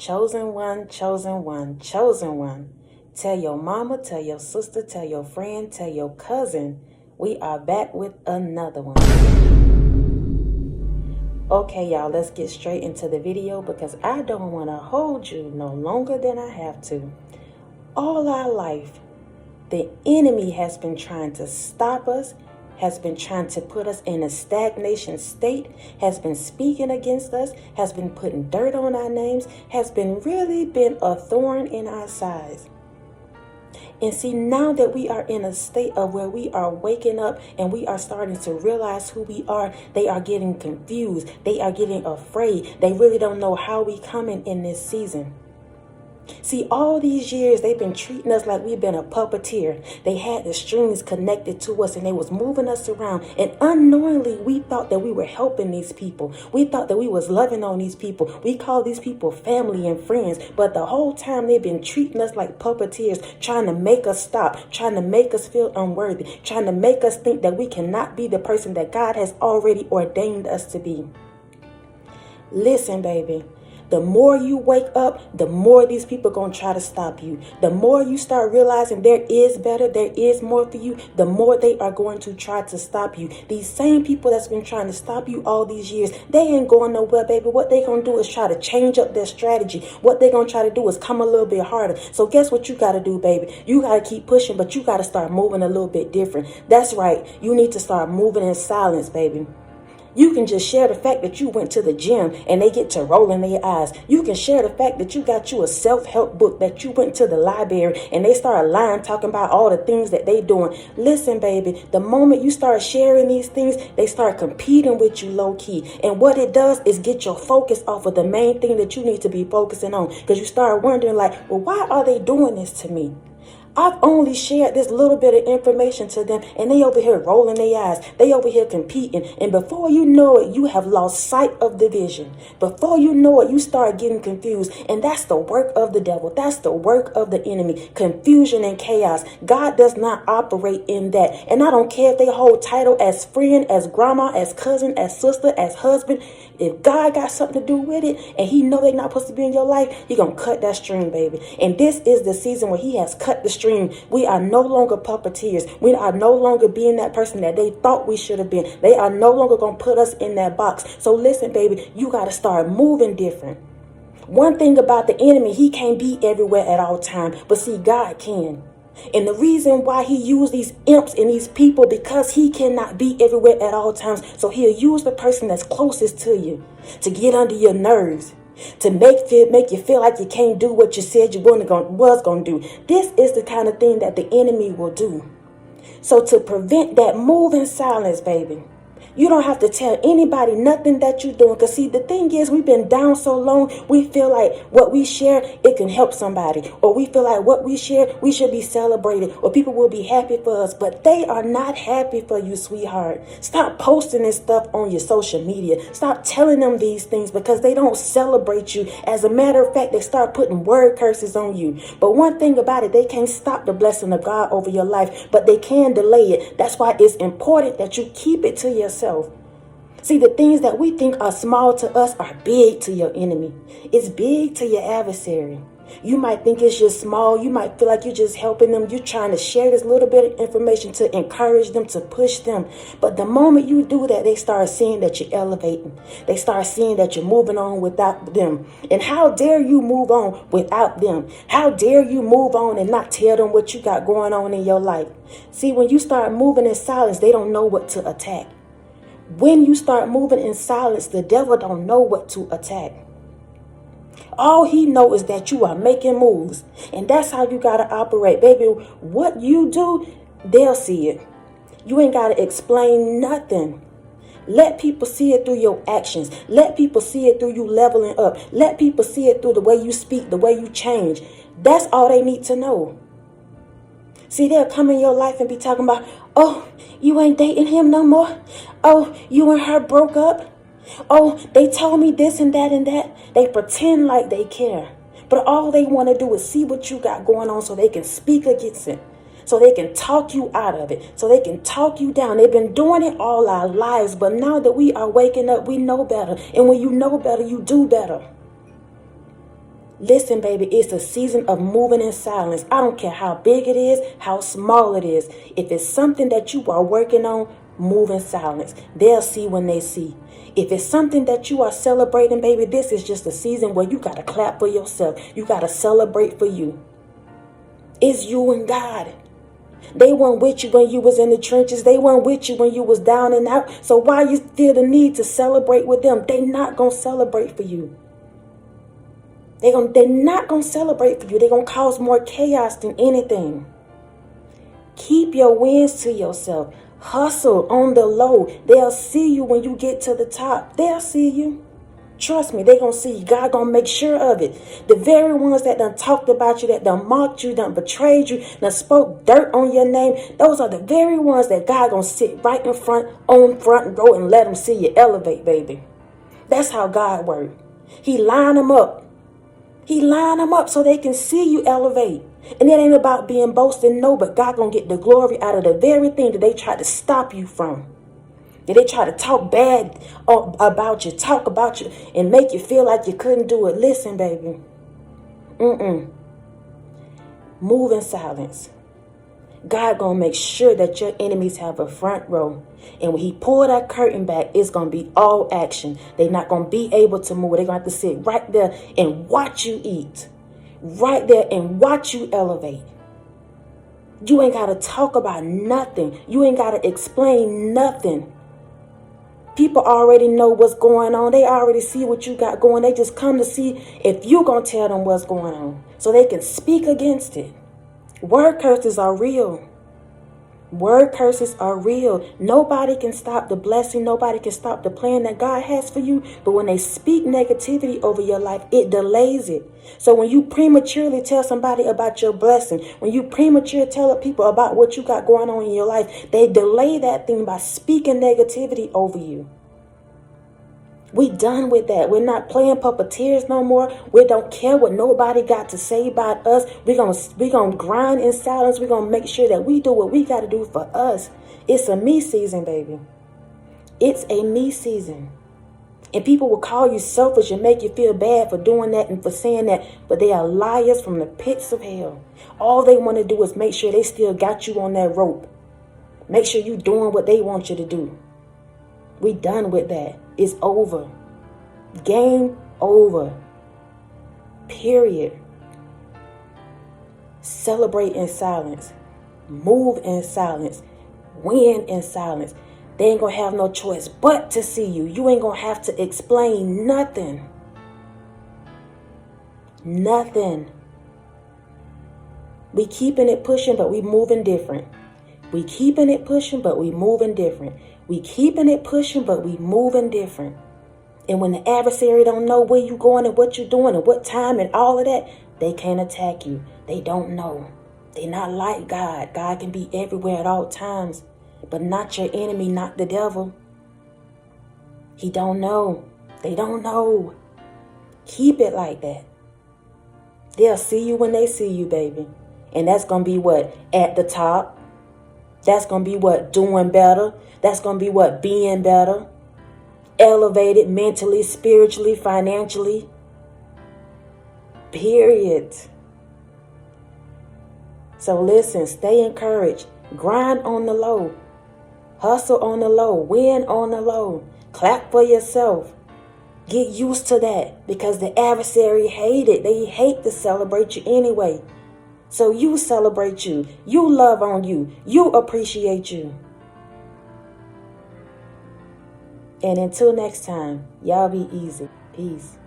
Chosen one, chosen one, chosen one. Tell your mama, tell your sister, tell your friend, tell your cousin. We are back with another one. Okay, y'all, let's get straight into the video because I don't want to hold you no longer than I have to. All our life, the enemy has been trying to stop us, has been trying to put us in a stagnation state, has been speaking against us, has been putting dirt on our names, has been a thorn in our sides. And see, now that we are in a state of where we are waking up and we are starting to realize who we are, they are getting confused. They are getting afraid. They really don't know how we coming in this season. See, all these years, they've been treating us like we've been a puppeteer. They had the strings connected to us and they was moving us around. And unknowingly, we thought that we were helping these people. We thought that we was loving on these people. We called these people family and friends. But the whole time, they've been treating us like puppeteers, trying to make us stop, trying to make us feel unworthy, trying to make us think that we cannot be the person that God has already ordained us to be. Listen, baby. The more you wake up, the more these people are going to try to stop you. The more you start realizing there is better, there is more for you, the more they are going to try to stop you. These same people that's been trying to stop you all these years, they ain't going nowhere, baby. What they going to do is try to change up their strategy. What they going to try to do is come a little bit harder. So guess what you got to do, baby? You got to keep pushing, but you got to start moving a little bit different. That's right. You need to start moving in silence, baby. You can just share the fact that you went to the gym and they get to rolling their eyes. You can share the fact that you got you a self-help book, that you went to the library and they start lying, talking about all the things that they doing. Listen, baby, the moment you start sharing these things, they start competing with you low key. And what it does is get your focus off of the main thing that you need to be focusing on. Because you start wondering like, well, why are they doing this to me? I've only shared this little bit of information to them and they over here rolling their eyes. They over here competing. And before you know it, you have lost sight of the vision. Before you know it, you start getting confused. And that's the work of the devil. That's the work of the enemy. Confusion and chaos. God does not operate in that. And I don't care if they hold title as friend, as grandma, as cousin, as sister, as husband. If God got something to do with it and he know they're not supposed to be in your life, he going to cut that string, baby. And this is the season where he has cut the string. We are no longer puppeteers. We are no longer being that person that they thought we should have been. They are no longer going to put us in that box. So listen, baby, you got to start moving different. One thing about the enemy, he can't be everywhere at all times. But see, God can. And the reason why he used these imps and these people, because he cannot be everywhere at all times. So he'll use the person that's closest to you to get under your nerves, to make you feel like you can't do what you said you was going to do. This is the kind of thing that the enemy will do. So to prevent that, move in silence, baby. You don't have to tell anybody nothing that you're doing. Because see, the thing is, we've been down so long, we feel like what we share, it can help somebody. Or we feel like what we share, we should be celebrated. Or people will be happy for us. But they are not happy for you, sweetheart. Stop posting this stuff on your social media. Stop telling them these things because they don't celebrate you. As a matter of fact, they start putting word curses on you. But one thing about it, they can't stop the blessing of God over your life, but they can delay it. That's why it's important that you keep it to yourself. See, the things that we think are small to us are big to your enemy. It's big to your adversary. You might think it's just small. You might feel like you're just helping them. You're trying to share this little bit of information to encourage them, to push them. But the moment you do that, they start seeing that you're elevating. They start seeing that you're moving on without them. And how dare you move on without them? How dare you move on and not tell them what you got going on in your life? See, when you start moving in silence, they don't know what to attack. When you start moving in silence, the devil don't know what to attack. All he knows is that you are making moves. And that's how you got to operate. Baby, what you do, they'll see it. You ain't got to explain nothing. Let people see it through your actions. Let people see it through you leveling up. Let people see it through the way you speak, the way you change. That's all they need to know. See, they'll come in your life and be talking about, oh, you ain't dating him no more. Oh, you and her broke up. Oh, they told me this and that and that. They pretend like they care. But all they want to do is see what you got going on so they can speak against it. So they can talk you out of it. So they can talk you down. They've been doing it all our lives. But now that we are waking up, we know better. And when you know better, you do better. Listen, baby, it's a season of moving in silence. I don't care how big it is, how small it is. If it's something that you are working on, move in silence. They'll see when they see. If it's something that you are celebrating, baby, this is just a season where you got to clap for yourself. You got to celebrate for you. It's you and God. They weren't with you when you was in the trenches. They weren't with you when you was down and out. So why you feel the need to celebrate with them? They not going to celebrate for you. They're not going to celebrate for you. They're going to cause more chaos than anything. Keep your wins to yourself. Hustle on the low. They'll see you when you get to the top. They'll see you. Trust me, they're going to see you. God going to make sure of it. The very ones that done talked about you, that done mocked you, done betrayed you, done spoke dirt on your name, those are the very ones that God going to sit right in front, on front row and let them see you elevate, baby. That's how God works. He line them up. He line them up so they can see you elevate. And it ain't about being boasting, no, but God gonna get the glory out of the very thing that they try to stop you from. That they try to talk bad about you, talk about you, and make you feel like you couldn't do it. Listen, baby. Move in silence. God gonna make sure that your enemies have a front row. And when he pull that curtain back, it's gonna be all action. They're not gonna be able to move. They're gonna have to sit right there and watch you eat. Right there and watch you elevate. You ain't gotta talk about nothing. You ain't gotta explain nothing. People already know what's going on. They already see what you got going. They just come to see if you gonna tell them what's going on so they can speak against it. Word curses are real. Word curses are real. Nobody can stop the blessing. Nobody can stop the plan that God has for you. But when they speak negativity over your life, it delays it. So when you prematurely tell somebody about your blessing, when you prematurely tell people about what you got going on in your life, they delay that thing by speaking negativity over you. We done with that. We're not playing puppeteers no more. We don't care what nobody got to say about us. We're gonna grind in silence. We're gonna make sure that we do what we gotta do for us. It's a me season, baby. It's a me season. And people will call you selfish and make you feel bad for doing that and for saying that. But they are liars from the pits of hell. All they want to do is make sure they still got you on that rope. Make sure you doing what they want you to do. We done with that. It's over. Game over. Period. Celebrate in silence. Move in silence. Win in silence. They ain't gonna have no choice but to see you. You ain't gonna have to explain nothing. Nothing. We keeping it pushing, but we moving different. We keeping it pushing, but we moving different. We keeping it pushing, but we moving different. And when the adversary don't know where you going and what you're doing and what time and all of that, they can't attack you. They don't know. They're not like God. God can be everywhere at all times, but not your enemy, not the devil. He don't know. They don't know. Keep it like that. They'll see you when they see you, baby. And that's going to be what? At the top. That's going to be what? Doing better. That's going to be what? Being better. Elevated mentally, spiritually, financially. Period. So listen, stay encouraged. Grind on the low. Hustle on the low. Win on the low. Clap for yourself. Get used to that because the adversary hate it. They hate to celebrate you anyway. So you celebrate you. You love on you. You appreciate you. And until next time, y'all be easy. Peace.